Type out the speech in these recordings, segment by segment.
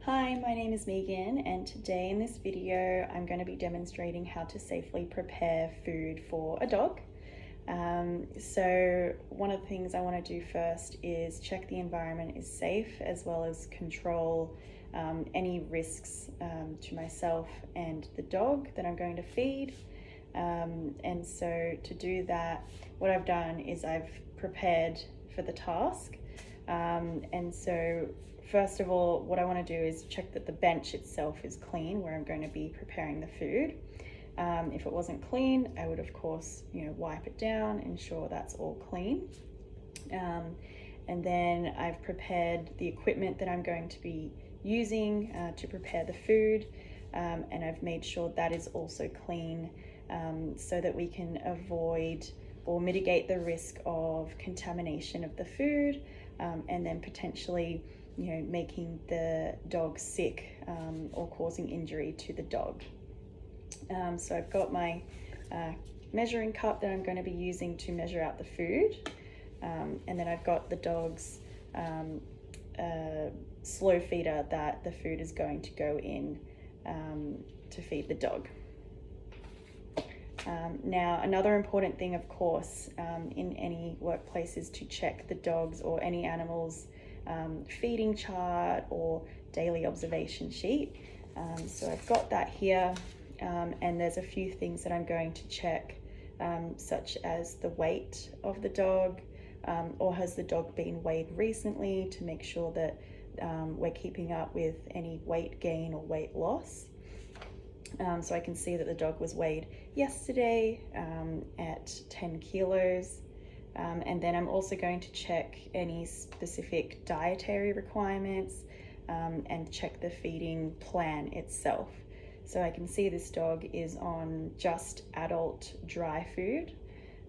Hi, my name is Megan, and today in this video I'm going to be demonstrating how to safely prepare food for a dog. So one of the things I want to do first is check the environment is safe, as well as control any risks to myself and the dog that I'm going to feed. And so to do that, what I've done is I've prepared for the task. And so first of all, what I want to do is check that the bench itself is clean where I'm going to be preparing the food. If it wasn't clean, I would of course, wipe it down, ensure that's all clean. And then I've prepared the equipment that I'm going to be using to prepare the food, and I've made sure that is also clean, so that we can avoid or mitigate the risk of contamination of the food, and then potentially making the dog sick or causing injury to the dog. So I've got my measuring cup that I'm going to be using to measure out the food, and then I've got the dog's slow feeder that the food is going to go in to feed the dog. Now, another important thing, of course, in any workplace is to check the dog's or any animal's feeding chart or daily observation sheet. So I've got that here, and there's a few things that I'm going to check, such as the weight of the dog, or has the dog been weighed recently, to make sure that we're keeping up with any weight gain or weight loss. So I can see that the dog was weighed yesterday at 10 kilos. And then I'm also going to check any specific dietary requirements and check the feeding plan itself. So I can see this dog is on just adult dry food,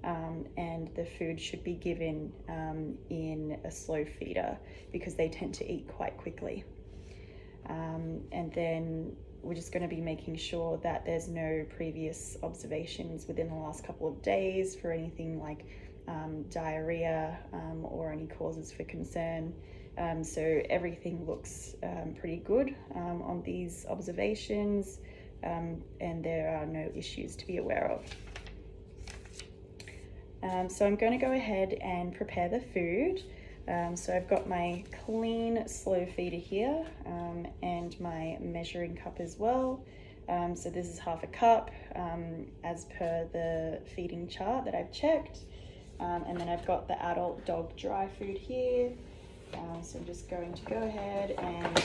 and the food should be given in a slow feeder because they tend to eat quite quickly. And then we're just going to be making sure that there's no previous observations within the last couple of days for anything like diarrhea or any causes for concern. So everything looks pretty good on these observations, and there are no issues to be aware of. So I'm going to go ahead and prepare the food. So I've got my clean slow feeder here, and my measuring cup as well. So this is half a cup, as per the feeding chart that I've checked. And then I've got the adult dog dry food here. So I'm just going to go ahead and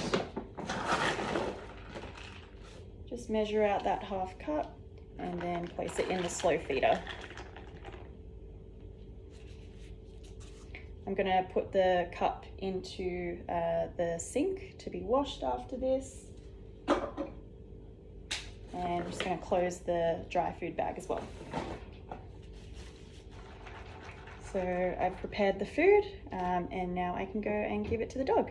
just measure out that half cup and then place it in the slow feeder. I'm gonna put the cup into the sink to be washed after this. And I'm just gonna close the dry food bag as well. So I've prepared the food, and now I can go and give it to the dog.